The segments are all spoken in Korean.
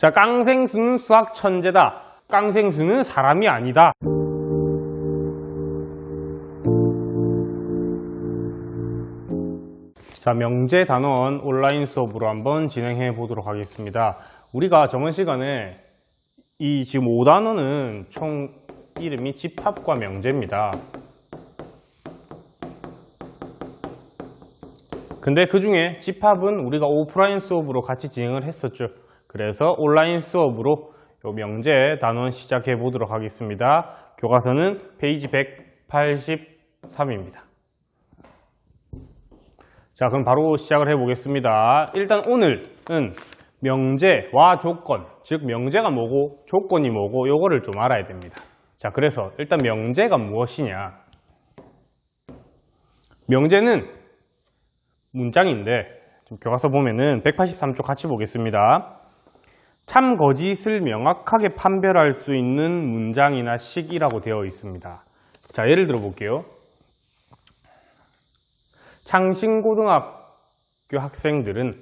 자, 깡생수는 수학 천재다. 깡생수는 사람이 아니다. 자, 명제단원 온라인 수업으로 한번 진행해 보도록 하겠습니다. 우리가 저번 시간에 이 지금 5단원은 총 이름이 집합과 명제입니다. 근데 그 중에 집합은 우리가 오프라인 수업으로 같이 진행을 했었죠. 그래서 온라인 수업으로 요 명제 단원 시작해 보도록 하겠습니다. 교과서는 페이지 183입니다. 자, 그럼 바로 시작을 해 보겠습니다. 일단 오늘은 명제와 조건, 즉 명제가 뭐고 조건이 뭐고 요거를 좀 알아야 됩니다. 자, 그래서 일단 명제가 무엇이냐. 명제는 문장인데 좀 교과서 보면은 183쪽 같이 보겠습니다. 참 거짓을 명확하게 판별할 수 있는 문장이나 식이라고 되어 있습니다. 자, 예를 들어 볼게요. 창신고등학교 학생들은,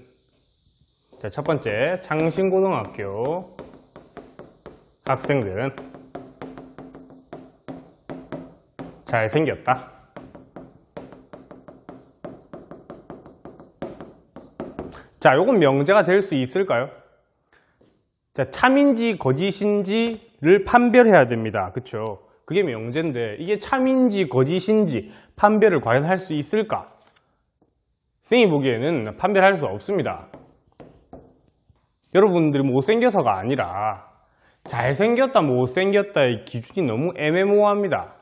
자, 첫 번째, 창신고등학교 학생들은 잘생겼다. 자, 요건 명제가 될 수 있을까요? 자, 참인지 거짓인지를 판별해야 됩니다. 그쵸? 그게 명제인데 이게 참인지 거짓인지 판별을 과연 할 수 있을까? 선생님이 보기에는 판별할 수 없습니다. 여러분들이 못생겨서가 아니라 잘생겼다 못생겼다의 기준이 너무 애매모호합니다.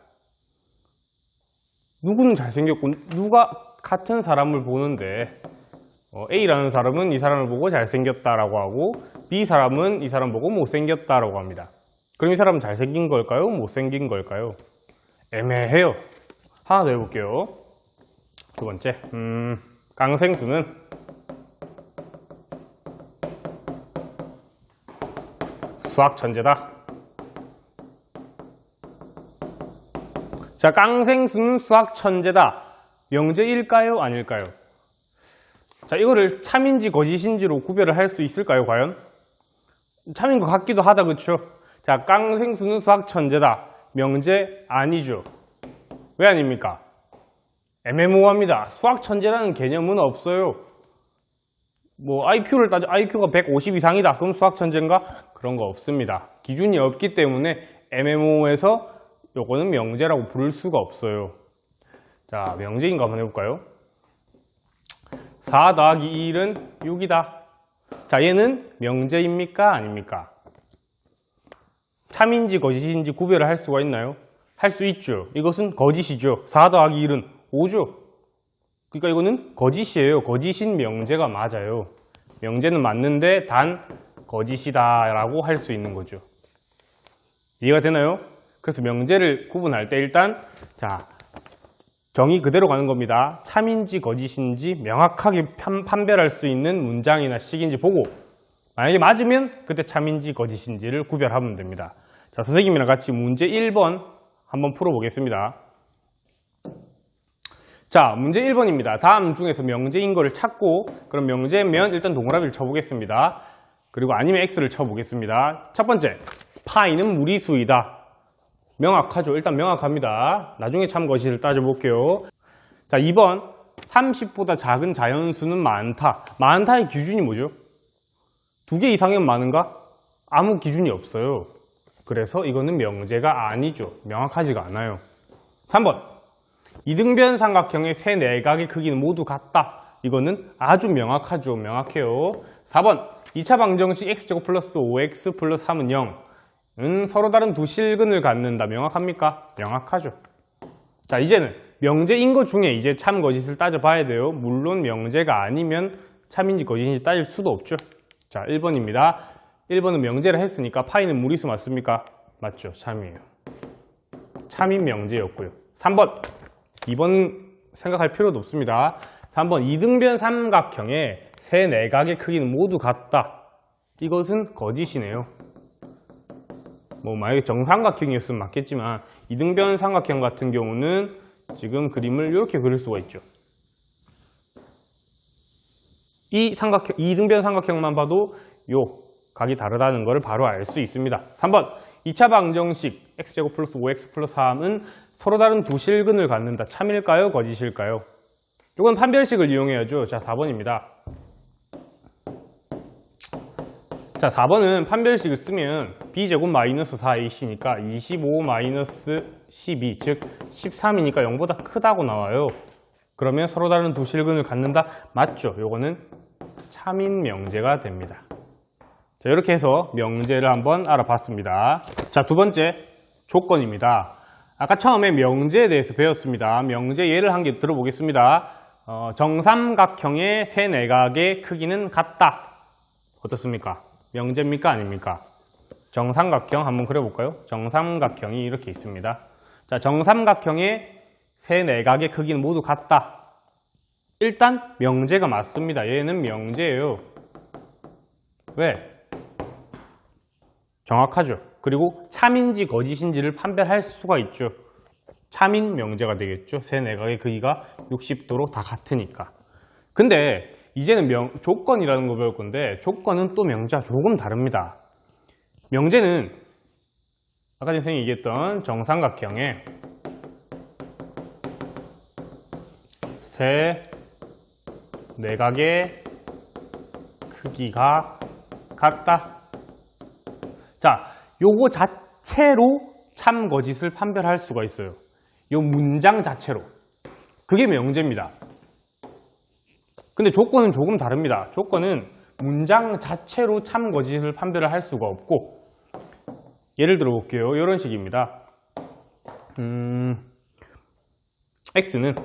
누구는 잘생겼고 누가 같은 사람을 보는데 A라는 사람은 이 사람을 보고 잘생겼다라고 하고 B 사람은 이 사람 보고 못생겼다라고 합니다. 그럼 이 사람은 잘생긴 걸까요? 못생긴 걸까요? 애매해요. 하나 더 해볼게요. 두 번째, 깡생수는 수학 천재다. 자, 깡생수는 수학 천재다. 명제일까요? 아닐까요? 자, 이거를 참인지 거짓인지로 구별을 할 수 있을까요, 과연? 참인 것 같기도 하다, 그쵸? 자, 깡생수는 수학 천재다. 명제 아니죠. 왜 아닙니까? 애매모호합니다. 수학 천재라는 개념은 없어요. 뭐 IQ를 따져 IQ가 150 이상이다. 그럼 수학 천재인가? 그런 거 없습니다. 기준이 없기 때문에 애매모호해서 요거는 명제라고 부를 수가 없어요. 자, 명제인 거 한번 해볼까요? 4 더하기 1은 6이다. 자, 얘는 명제입니까? 아닙니까? 참인지 거짓인지 구별을 할 수가 있나요? 할 수 있죠. 이것은 거짓이죠. 4 더하기 1은 5죠. 그러니까 이거는 거짓이에요. 거짓인 명제가 맞아요. 명제는 맞는데 단 거짓이다 라고 할 수 있는 거죠. 이해가 되나요? 그래서 명제를 구분할 때 일단 자, 정의 그대로 가는 겁니다. 참인지 거짓인지 명확하게 판별할 수 있는 문장이나 식인지 보고 만약에 맞으면 그때 참인지 거짓인지를 구별하면 됩니다. 자, 선생님이랑 같이 문제 1번 한번 풀어보겠습니다. 자, 문제 1번입니다. 다음 중에서 명제인 거를 찾고 그럼 명제면 일단 동그라미를 쳐보겠습니다. 그리고 아니면 X를 쳐보겠습니다. 첫 번째, 파이는 무리수이다. 명확하죠. 일단 명확합니다. 나중에 참 거짓을 따져볼게요. 자, 2번 30보다 작은 자연수는 많다. 많다의 기준이 뭐죠? 2개 이상이면 많은가? 아무 기준이 없어요. 그래서 이거는 명제가 아니죠. 명확하지가 않아요. 3번 이등변 삼각형의 세 내각의 크기는 모두 같다. 이거는 아주 명확하죠. 명확해요. 4번 2차 방정식 x제곱 플러스 5x 플러스 3은 0. 서로 다른 두 실근을 갖는다. 명확합니까? 명확하죠. 자, 이제는 명제인 것 중에 이제 참 거짓을 따져봐야 돼요. 물론 명제가 아니면 참인지 거짓인지 따질 수도 없죠. 자, 1번입니다. 1번은 명제를 했으니까 파이는 무리수 맞습니까? 맞죠. 참이에요. 참인 명제였고요. 3번 2번 생각할 필요도 없습니다. 3번 이등변 삼각형의 세 내각의 크기는 모두 같다. 이것은 거짓이네요. 뭐 만약에 정삼각형이었으면 맞겠지만 이등변 삼각형 같은 경우는 지금 그림을 이렇게 그릴 수가 있죠. 이 삼각형, 이등변 삼각형만 봐도 요 각이 다르다는 것을 바로 알 수 있습니다. 3번 2차 방정식 x제곱 플러스 5x 플러스 3은 서로 다른 두 실근을 갖는다. 참일까요? 거짓일까요? 이건 판별식을 이용해야죠. 자, 4번입니다. 자, 4번은 판별식을 쓰면 b제곱 마이너스 4ac니까 25 마이너스 12, 즉 13이니까 0보다 크다고 나와요. 그러면 서로 다른 두 실근을 갖는다? 맞죠? 요거는 참인 명제가 됩니다. 자, 이렇게 해서 명제를 한번 알아봤습니다. 자, 두 번째 조건입니다. 아까 처음에 명제에 대해서 배웠습니다. 명제 예를 한 개 들어보겠습니다. 정삼각형의 세 내각의 크기는 같다. 어떻습니까? 명제입니까? 아닙니까? 정삼각형 한번 그려볼까요? 정삼각형이 이렇게 있습니다. 자, 정삼각형의 세 내각의 크기는 모두 같다. 일단 명제가 맞습니다. 얘는 명제예요. 왜? 정확하죠. 그리고 참인지 거짓인지를 판별할 수가 있죠. 참인 명제가 되겠죠. 세 내각의 크기가 60도로 다 같으니까. 근데 이제는 조건이라는 거 배울 건데 조건은 또 명제와 조금 다릅니다. 명제는 아까 선생님이 얘기했던 정삼각형의 세 내각의 크기가 같다. 자, 요거 자체로 참 거짓을 판별할 수가 있어요. 요 문장 자체로. 그게 명제입니다. 근데 조건은 조금 다릅니다. 조건은 문장 자체로 참 거짓을 판별을 할 수가 없고, 예를 들어 볼게요. 이런 식입니다. x는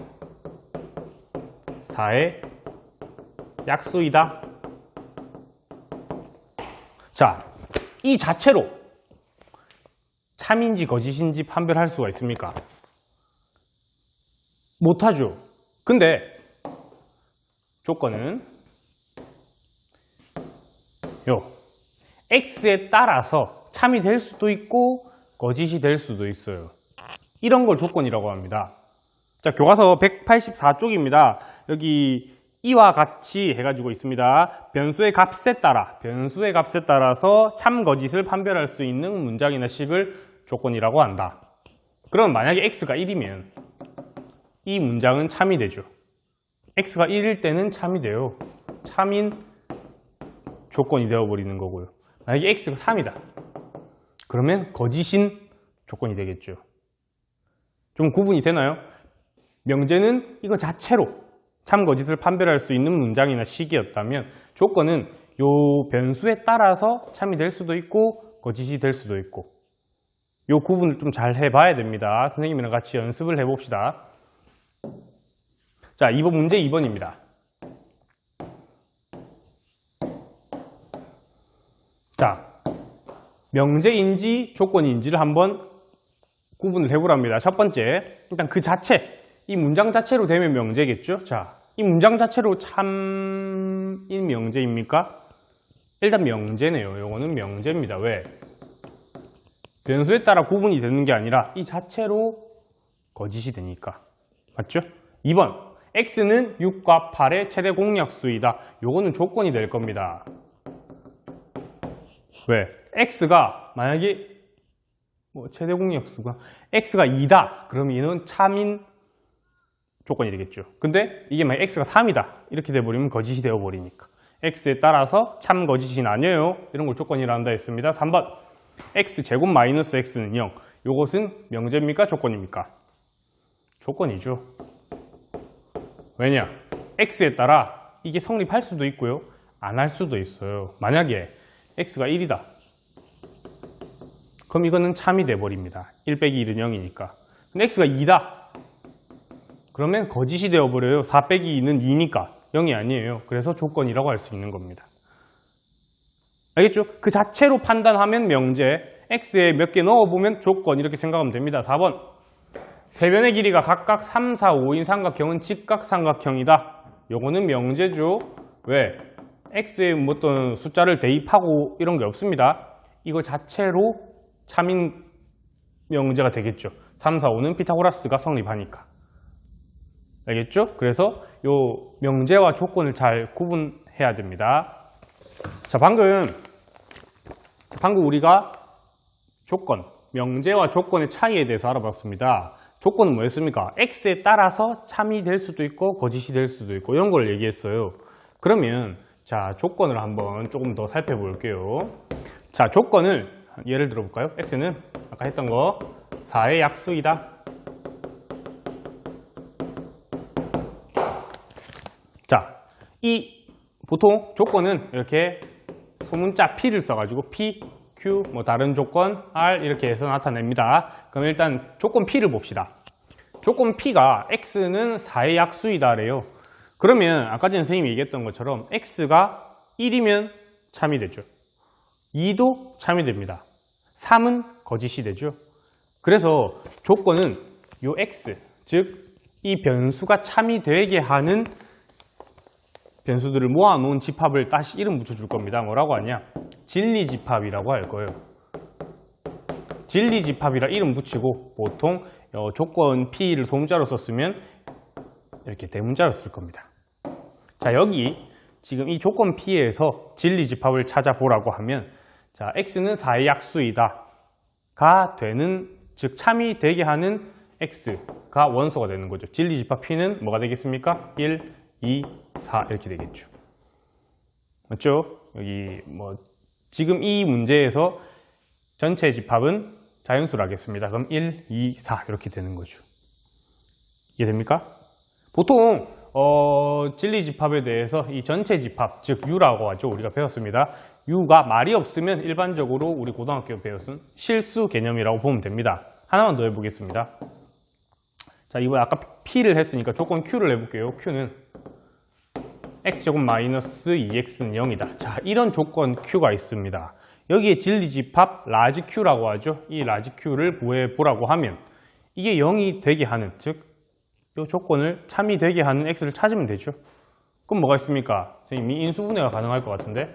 4의 약수이다. 자, 이 자체로 참인지 거짓인지 판별할 수가 있습니까? 못하죠. 근데 조건은 x에 따라서 참이 될 수도 있고 거짓이 될 수도 있어요. 이런 걸 조건이라고 합니다. 자, 교과서 184쪽입니다. 여기 이와 같이 해가지고 있습니다. 변수의 값에 따라서 참 거짓을 판별할 수 있는 문장이나 식을 조건이라고 한다. 그럼 만약에 x가 1이면 이 문장은 참이 되죠. x가 1일 때는 참이 돼요. 참인 조건이 되어버리는 거고요. 만약에 x가 3이다. 그러면 거짓인 조건이 되겠죠. 좀 구분이 되나요? 명제는 이거 자체로 참 거짓을 판별할 수 있는 문장이나 식이었다면 조건은 요 변수에 따라서 참이 될 수도 있고 거짓이 될 수도 있고, 요 구분을 좀 잘 해봐야 됩니다. 선생님이랑 같이 연습을 해봅시다. 자, 2번 문제 2번입니다. 자, 명제인지 조건인지를 한번 구분을 해보랍니다. 첫 번째, 일단 그 자체, 이 문장 자체로 되면 명제겠죠? 자, 이 문장 자체로 참인 명제입니까? 일단 명제네요. 요거는 명제입니다. 왜? 변수에 따라 구분이 되는 게 아니라 이 자체로 거짓이 되니까. 맞죠? 2번, x는 6과 8의 최대 공약수이다. 요거는 조건이 될 겁니다. 왜? x가 만약에 최대 공약수가 x가 2다. 그럼 얘는 참인 조건이 되겠죠. 근데 이게 만약 x가 3이다. 이렇게 돼버리면 거짓이 되어버리니까. x에 따라서 참 거짓이 나뉘어요. 이런 걸 조건이라 한다 했습니다. 3번, x제곱 마이너스 x는 0. 요것은 명제입니까? 조건입니까? 조건이죠. 왜냐? x에 따라 이게 성립할 수도 있고요. 안 할 수도 있어요. 만약에 x가 1이다. 그럼 이거는 참이 돼버립니다. 1 빼기 1은 0이니까. 근데 x가 2다. 그러면 거짓이 되어버려요. 4 빼기 2는 2니까 0이 아니에요. 그래서 조건이라고 할 수 있는 겁니다. 알겠죠? 그 자체로 판단하면 명제, x에 몇 개 넣어보면 조건, 이렇게 생각하면 됩니다. 4번, 세 변의 길이가 각각 3, 4, 5인 삼각형은 직각삼각형이다. 요거는 명제죠. 왜? x에 어떤 숫자를 대입하고 이런 게 없습니다. 이거 자체로 참인 명제가 되겠죠. 3, 4, 5는 피타고라스가 성립하니까. 알겠죠? 그래서 요 명제와 조건을 잘 구분해야 됩니다. 자, 방금 방금 우리가 조건, 명제와 조건의 차이에 대해서 알아봤습니다. 조건은 뭐였습니까? x에 따라서 참이 될 수도 있고 거짓이 될 수도 있고 이런 걸 얘기했어요. 그러면 자, 조건을 한번 조금 더 살펴볼게요. 자, 조건을 예를 들어볼까요? x는 아까 했던 거 4의 약수이다. 자, 이 보통 조건은 이렇게 소문자 P를 써가지고 P, Q, 뭐 다른 조건, R 이렇게 해서 나타냅니다. 그럼 일단 조건 P를 봅시다. 조건 P가 X는 4의 약수이다 래요. 그러면 아까 전에 선생님이 얘기했던 것처럼 X가 1이면 참이 되죠. 2도 참이 됩니다. 3은 거짓이 되죠. 그래서 조건은 요 X, 즉 이 변수가 참이 되게 하는 변수들을 모아놓은 집합을 다시 이름 붙여줄 겁니다. 뭐라고 하냐? 진리집합이라고 할 거예요. 진리집합이라 이름 붙이고 보통 조건 P를 소문자로 썼으면 이렇게 대문자로 쓸 겁니다. 자, 여기 지금 이 조건 P에서 진리집합을 찾아보라고 하면 자, X는 4의 약수이다 가 되는, 즉 참이 되게 하는 X가 원소가 되는 거죠. 진리집합 P는 뭐가 되겠습니까? 1, 2, 4 이렇게 되겠죠. 맞죠? 여기 뭐 지금 이 문제에서 전체 집합은 자연수로 하겠습니다. 그럼 1, 2, 4 이렇게 되는 거죠. 이해됩니까? 보통 진리집합에 대해서 이 전체 집합, 즉 U라고 하죠. 우리가 배웠습니다. U가 말이 없으면 일반적으로 우리 고등학교 배웠은 실수 개념이라고 보면 됩니다. 하나만 더 해보겠습니다. 자, 이번에 아까 P를 했으니까 조건 Q를 해볼게요. Q는 x제곱 마이너스 2x는 0이다. 자, 이런 조건 Q가 있습니다. 여기에 진리집합 라지 Q라고 하죠. 이 라지 Q를 구해보라고 하면 이게 0이 되게 하는, 즉 이 조건을 참이 되게 하는 x를 찾으면 되죠. 그럼 뭐가 있습니까? 선생님이 인수분해가 가능할 것 같은데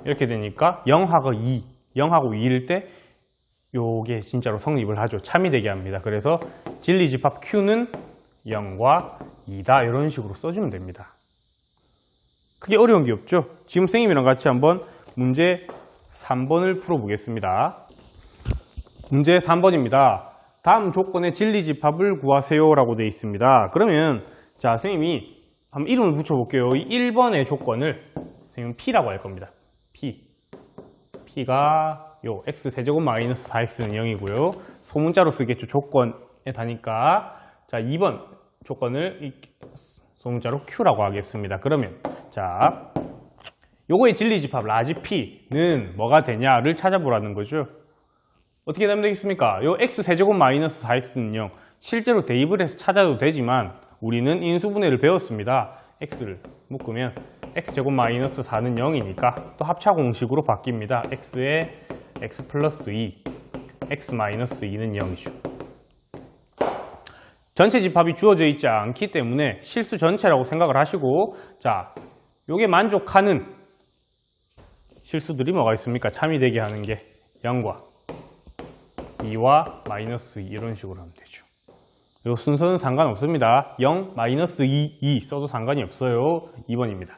이렇게 되니까 0하고 2, 0하고 2일 때 요게 진짜로 성립을 하죠. 참이 되게 합니다. 그래서 진리집합 Q는 0과 2다 이런 식으로 써주면 됩니다. 크게 어려운 게 없죠? 지금 선생님이랑 같이 한번 문제 3번을 풀어보겠습니다. 문제 3번입니다. 다음 조건의 진리집합을 구하세요 라고 되어 있습니다. 그러면 자, 선생님이 한번 이름을 붙여볼게요. 이 1번의 조건을 선생님은 P라고 할 겁니다. P가 요 x세제곱 마이너스 4x는 0이고요. 소문자로 쓰겠죠. 조건에 다니까. 자, 2번 조건을 소문자로 Q라고 하겠습니다. 그러면 자, 요거의 진리집합 라지 P는 뭐가 되냐를 찾아보라는 거죠. 어떻게 되면 되겠습니까? 요 x세제곱 마이너스 4x는 0. 실제로 대입을 해서 찾아도 되지만 우리는 인수분해를 배웠습니다. x를 묶으면 x제곱 마이너스 4는 0이니까 또 합차 공식으로 바뀝니다. x에 x 플러스 2, x 마이너스 2는 0이죠. 전체 집합이 주어져 있지 않기 때문에 실수 전체라고 생각을 하시고, 자, 요게 만족하는 실수들이 뭐가 있습니까? 참이 되게 하는 게 0과 2와 마이너스 2 이런 식으로 하면 되죠. 요 순서는 상관없습니다. 0, 마이너스 2, 2 써도 상관이 없어요. 2번입니다.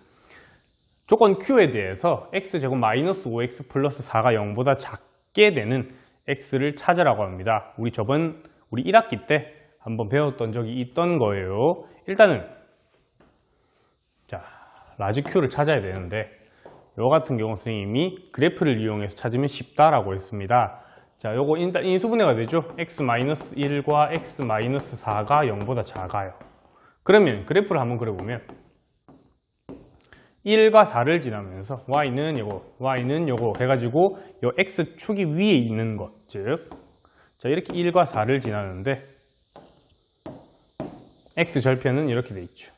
조건 Q에 대해서 x제곱 마이너스 5x 플러스 4가 0보다 작게 되는 x를 찾으라고 합니다. 우리 1학기 때 한번 배웠던 적이 있던 거예요. 일단은 자, 라지 Q를 찾아야 되는데 요 같은 경우 선생님이 그래프를 이용해서 찾으면 쉽다라고 했습니다. 자, 요거 일단 인수분해가 되죠. x-1과 x-4가 0보다 작아요. 그러면 그래프를 한번 그려보면 1과 4를 지나면서 y는 요거 해가지고 요 x축이 위에 있는 것, 즉 자, 이렇게 1과 4를 지나는데 x절편은 이렇게 돼 있죠.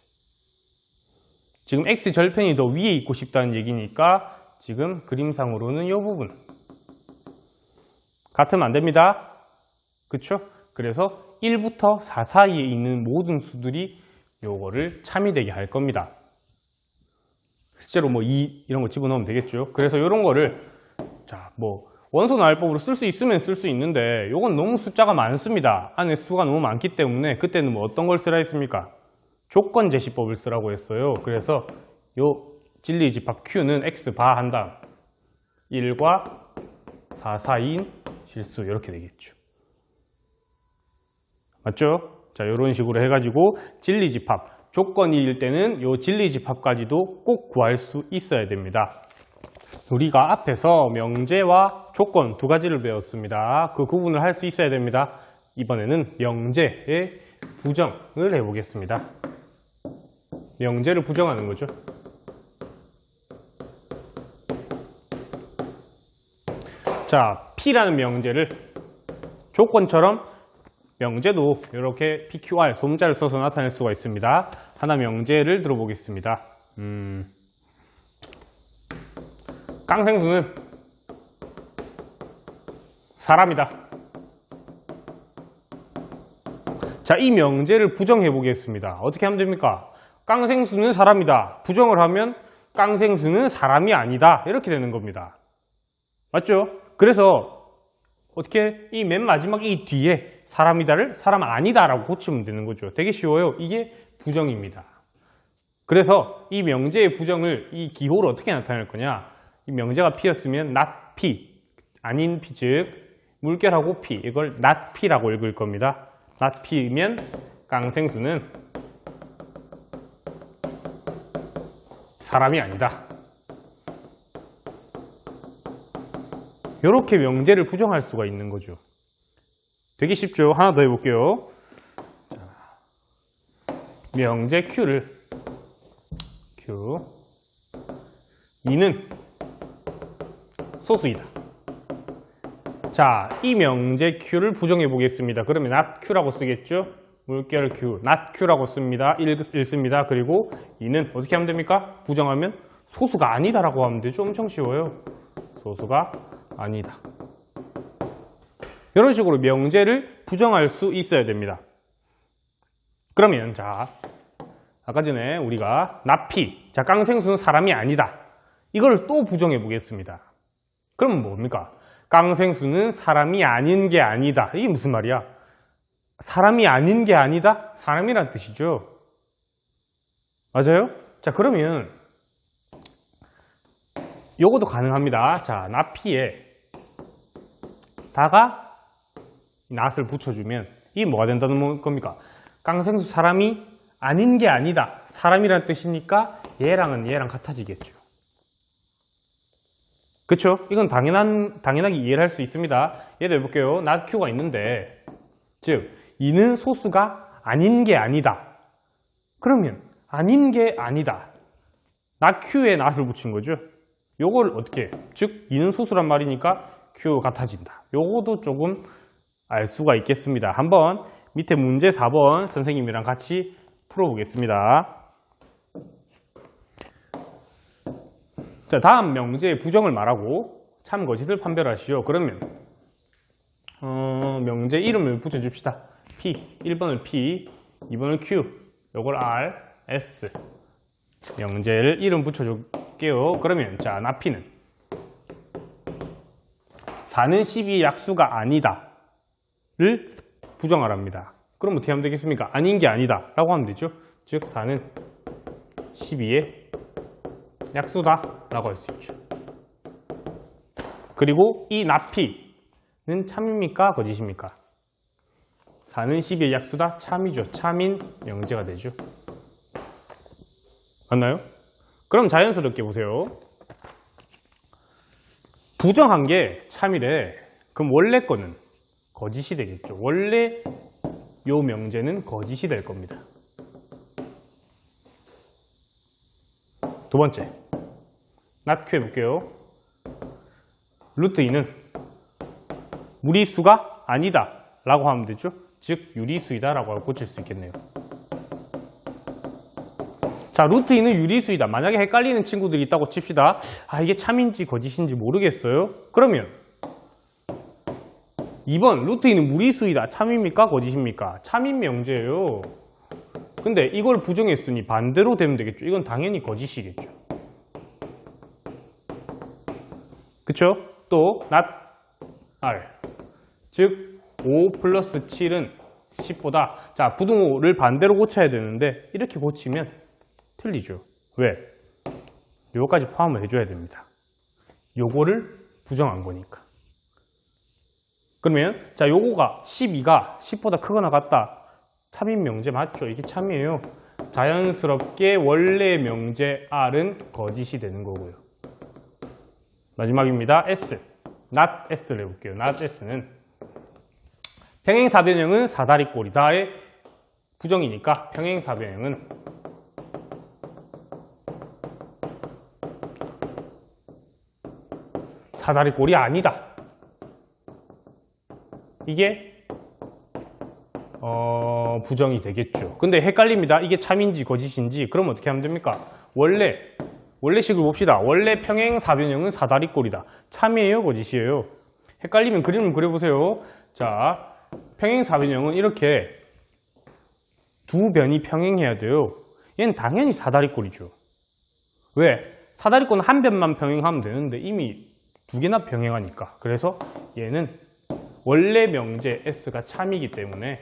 지금 x절편이 더 위에 있고 싶다는 얘기니까 지금 그림상으로는 이 부분 같으면 안 됩니다. 그쵸? 그래서 1부터 4 사이에 있는 모든 수들이 요거를 참이 되게 할 겁니다. 실제로 뭐 2 이런 거 집어넣으면 되겠죠. 그래서 이런 거를 자, 뭐 원소 나열법으로 쓸 수 있으면 쓸 수 있는데 요건 너무 숫자가 많습니다. 안에 수가 너무 많기 때문에 그때는 뭐 어떤 걸 쓰라 했습니까? 조건 제시법을 쓰라고 했어요. 그래서 요 진리집합 Q는 x 바 한 다음 1과 사사인 실수 이렇게 되겠죠. 맞죠? 자, 이런 식으로 해가지고 진리집합, 조건이일 때는 이 진리집합까지도 꼭 구할 수 있어야 됩니다. 우리가 앞에서 명제와 조건 두 가지를 배웠습니다. 그 구분을 할 수 있어야 됩니다. 이번에는 명제의 부정을 해보겠습니다. 명제를 부정하는 거죠. 자, P라는 명제를 조건처럼 명제도 이렇게 PQR 소문자를 써서 나타낼 수가 있습니다. 하나 명제를 들어보겠습니다. 깡생수는 사람이다. 자, 이 명제를 부정해 보겠습니다. 어떻게 하면 됩니까? 깡생수는 사람이다. 부정을 하면 깡생수는 사람이 아니다. 이렇게 되는 겁니다. 맞죠? 그래서 어떻게 이 맨 마지막 이 뒤에 사람이다를 사람 아니다 라고 고치면 되는 거죠. 되게 쉬워요. 이게 부정입니다. 그래서 이 명제의 부정을 이 기호를 어떻게 나타낼 거냐? 이 명제가 P였으면 not P, 아닌 P 즉 물결하고 P, 이걸 not P라고 읽을 겁니다. not P면 깡생수는 사람이 아니다. 이렇게 명제를 부정할 수가 있는 거죠. 되게 쉽죠? 하나 더 해볼게요. 명제 Q를 Q 2는 소수이다. 자, 이 명제 Q를 부정해 보겠습니다. 그러면 not Q라고 쓰겠죠? 물결 Q, not Q라고 씁니다. 읽습니다. 그리고 2는 어떻게 하면 됩니까? 부정하면 소수가 아니다라고 하면 되죠. 엄청 쉬워요. 소수가 아니다. 이런 식으로 명제를 부정할 수 있어야 됩니다. 그러면 자, 아까 전에 우리가 not P, 자, 깡생수는 사람이 아니다. 이걸 또 부정해 보겠습니다. 그러면 뭡니까? 깡생수는 사람이 아닌 게 아니다. 이게 무슨 말이야? 사람이 아닌 게 아니다? 사람이란 뜻이죠. 맞아요? 자, 그러면 요것도 가능합니다. 자, not P에다가 not을 붙여주면 이게 뭐가 된다는 겁니까? 깡생수 사람이 아닌 게 아니다. 사람이란 뜻이니까 얘랑은 얘랑 같아지겠죠. 그쵸? 이건 당연하게 이해를 할 수 있습니다. 예를 들어볼게요. not Q가 있는데, 즉, 이는 소수가 아닌 게 아니다. 그러면, 아닌 게 아니다. not Q에 not을 붙인 거죠. 요걸 어떻게, 즉, 이는 소수란 말이니까 Q 같아진다. 요거도 조금 알 수가 있겠습니다. 한번 밑에 문제 4번 선생님이랑 같이 풀어보겠습니다. 자, 다음 명제의 부정을 말하고 참거짓을 판별하시오. 그러면 명제 이름을 붙여줍시다. P, 1번을 P, 2번을 Q, 요걸 R, S. 명제를 이름 붙여줄게요. 그러면 자, not P는 4는 12의 약수가 아니다 를 부정하랍니다. 그럼 어떻게 하면 되겠습니까? 아닌 게 아니다 라고 하면 되죠. 즉 4는 12의 약수다 라고 할 수 있죠. 그리고 이 not P는 참입니까? 거짓입니까? 4는 12의 약수다? 참이죠. 참인 명제가 되죠. 맞나요? 그럼 자연스럽게 보세요. 부정한 게 참이래. 그럼 원래 거는 거짓이 되겠죠. 원래 요 명제는 거짓이 될 겁니다. 두 번째, not Q 해볼게요. 루트 2는 무리수가 아니다 라고 하면 되죠. 즉 유리수이다 라고 고칠 수 있겠네요. 자, 루트 2는 유리수이다. 만약에 헷갈리는 친구들이 있다고 칩시다. 아, 이게 참인지 거짓인지 모르겠어요. 그러면 2번 루트 2는 무리수이다. 참입니까? 거짓입니까? 참인 명제예요. 근데 이걸 부정했으니 반대로 되면 되겠죠. 이건 당연히 거짓이겠죠. 그쵸? 또 not R, 즉 5 플러스 7은 10보다, 자, 부등호를 반대로 고쳐야 되는데 이렇게 고치면 틀리죠. 왜? 요거까지 포함을 해줘야 됩니다. 요거를 부정한 거니까. 그러면 자 요거가 12가 10보다 크거나 같다. 참인 명제 맞죠? 이게 참이에요. 자연스럽게 원래 명제 R은 거짓이 되는 거고요. 마지막입니다. S. not S를 해볼게요. not S는 평행사변형은 사다리꼴이다의 부정이니까 평행사변형은 사다리꼴이 아니다. 이게 부정이 되겠죠. 근데 헷갈립니다. 이게 참인지 거짓인지. 그럼 어떻게 하면 됩니까? 원래식을 봅시다. 원래 평행사변형은 사다리꼴이다. 참이에요, 거짓이에요? 헷갈리면 그림을 그려보세요. 자, 평행사변형은 이렇게 두 변이 평행해야 돼요. 얘는 당연히 사다리꼴이죠. 왜? 사다리꼴은 한 변만 평행하면 되는데 이미 두 개나 평행하니까. 그래서 얘는 원래 명제 S가 참이기 때문에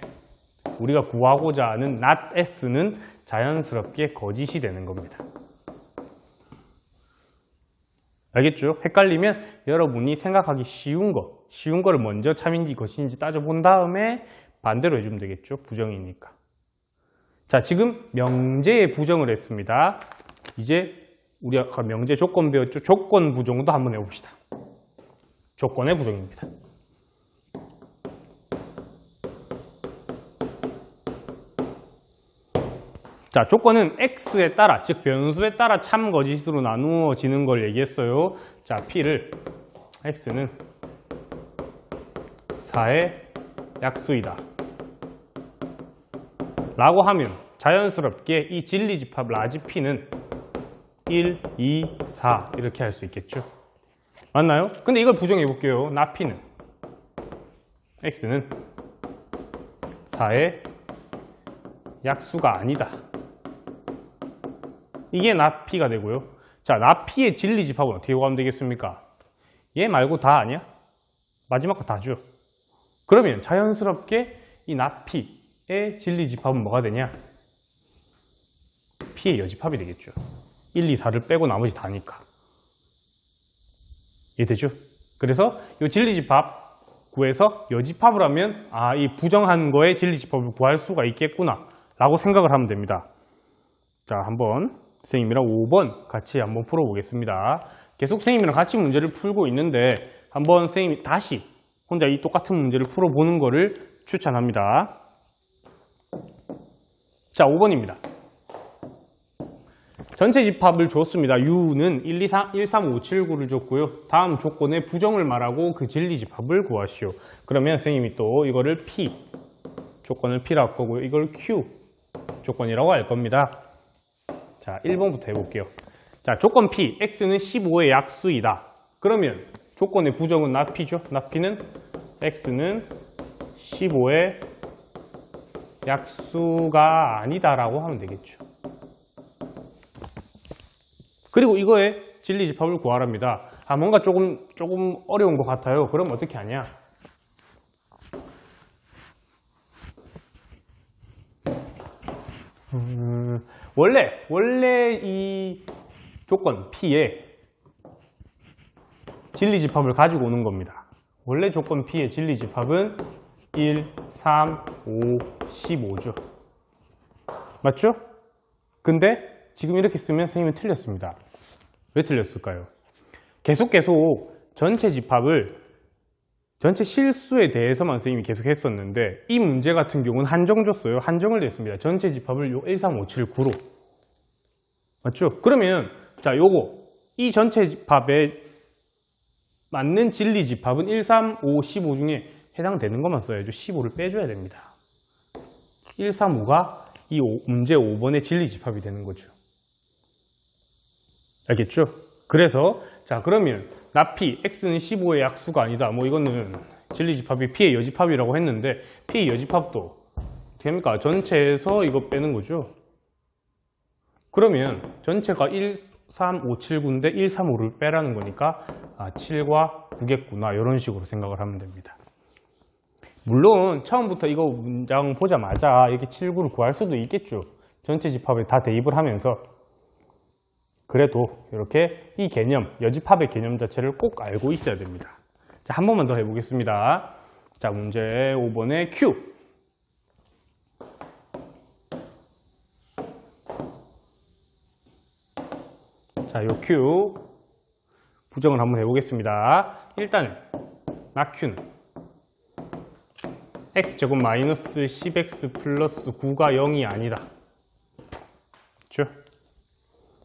우리가 구하고자 하는 not S는 자연스럽게 거짓이 되는 겁니다. 알겠죠? 헷갈리면 여러분이 생각하기 쉬운 거를 먼저 참인지 거짓인지 따져본 다음에 반대로 해주면 되겠죠? 부정이니까. 자, 지금 명제의 부정을 했습니다. 이제 우리 아까 명제 조건 배웠죠? 조건 부정도 한번 해봅시다. 조건의 부정입니다. 자, 조건은 x에 따라, 즉 변수에 따라 참 거짓으로 나누어지는 걸 얘기했어요. 자, p를 x는 4의 약수이다 라고 하면 자연스럽게 이 진리집합 라지 p는 1, 2, 4 이렇게 할 수 있겠죠. 맞나요? 근데 이걸 부정해 볼게요. 나 p는 x는 4의 약수가 아니다. 이게 나 p가 되고요. 자, 나 p의 진리집합은 어떻게 구하면 되겠습니까? 얘 말고 다 아니야? 마지막 거 다죠. 그러면 자연스럽게 이 나 p의 진리집합은 뭐가 되냐? p의 여집합이 되겠죠. 1, 2, 4를 빼고 나머지 다니까. 이해되죠? 그래서 이 진리집합 구해서 여집합을 하면 이 부정한 거의 진리집합을 구할 수가 있겠구나 라고 생각을 하면 됩니다. 자, 한번 선생님이랑 5번 같이 한번 풀어보겠습니다. 계속 선생님이랑 같이 문제를 풀고 있는데 한번 선생님이 다시 혼자 이 똑같은 문제를 풀어보는 것을 추천합니다. 자, 5번입니다. 전체 집합을 줬습니다. U는 1, 2, 3, 5, 7, 9를 줬고요. 다음 조건의 부정을 말하고 그 진리집합을 구하시오. 그러면 선생님이 또 이거를 P, 조건을 P라고 할 거고요. 이걸 Q, 조건이라고 할 겁니다. 자, 1번부터 해볼게요. 자, 조건 P, X는 15의 약수이다. 그러면 조건의 부정은 나 P죠. 나 P는 X는 15의 약수가 아니다라고 하면 되겠죠. 그리고 이거의 진리집합을 구하랍니다. 뭔가 조금 어려운 것 같아요. 그럼 어떻게 하냐? 원래 이 조건 P의 진리집합을 가지고 오는 겁니다. 원래 조건 P의 진리집합은 1, 3, 5, 15죠. 맞죠? 근데 지금 이렇게 쓰면 선생님은 틀렸습니다. 왜 틀렸을까요? 계속 전체 집합을 전체 실수에 대해서만 선생님이 계속 했었는데 이 문제 같은 경우는 한정 줬어요. 한정을 냈습니다. 전체 집합을 요 1, 3, 5, 7, 9로. 맞죠? 그러면 자, 요거 이 전체 집합에 맞는 진리 집합은 1, 3, 5, 15 중에 해당되는 것만 써야죠. 15를 빼줘야 됩니다. 1, 3, 5가 이 문제 5번의 진리 집합이 되는 거죠. 알겠죠? 그래서 자, 그러면 나 P, X는 15의 약수가 아니다. 이거는 진리집합이 P의 여집합이라고 했는데 P의 여집합도 어떻게 합니까? 전체에서 이거 빼는 거죠. 그러면 전체가 1, 3, 5, 7, 9인데 1, 3, 5를 빼라는 거니까 7과 9겠구나 이런 식으로 생각을 하면 됩니다. 물론 처음부터 이거 문장 보자마자 이렇게 7, 9를 구할 수도 있겠죠. 전체 집합에 다 대입을 하면서. 그래도 이렇게 이 개념, 여집합의 개념 자체를 꼭 알고 있어야 됩니다. 자, 한 번만 더 해보겠습니다. 자, 문제 5번의 Q. 자, 요 Q 부정을 한번 해보겠습니다. 일단은 나 Q는 x제곱 마이너스 10x 플러스 9가 0이 아니다. 그렇죠?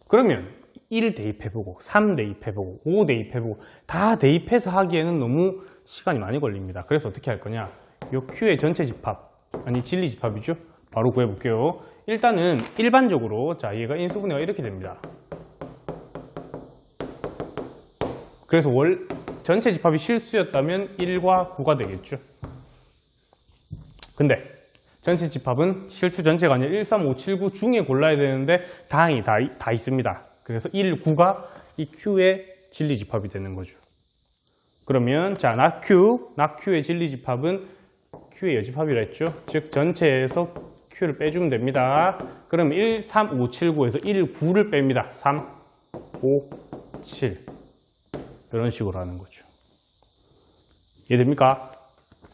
그러면 1 대입해보고 3 대입해보고 5 대입해보고 다 대입해서 하기에는 너무 시간이 많이 걸립니다. 그래서 어떻게 할 거냐, 요 Q의 전체 집합, 아니 진리 집합이죠. 바로 구해볼게요. 일단은 일반적으로 자, 얘가 인수분해가 이렇게 됩니다. 그래서 전체 집합이 실수였다면 1과 9가 되겠죠. 근데 전체 집합은 실수 전체가 아니라 1, 3, 5, 7, 9 중에 골라야 되는데 다행히 다 있습니다. 그래서 1, 9가 이 Q의 진리 집합이 되는 거죠. 그러면 자, 나 Q의 진리 집합은 Q의 여집합이라 했죠. 즉 전체에서 Q를 빼주면 됩니다. 그럼 1, 3, 5, 7, 9에서 1, 9를 뺍니다. 3, 5, 7 이런 식으로 하는 거죠. 이해됩니까?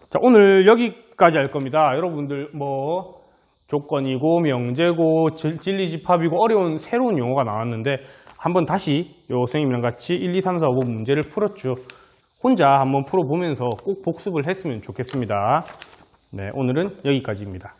자, 오늘 여기까지 할 겁니다. 여러분들 뭐 조건이고 명제고 진리집합이고 어려운 새로운 용어가 나왔는데 한번 다시 요 선생님이랑 같이 1, 2, 3, 4, 5번 문제를 풀었죠. 혼자 한번 풀어보면서 꼭 복습을 했으면 좋겠습니다. 네, 오늘은 여기까지입니다.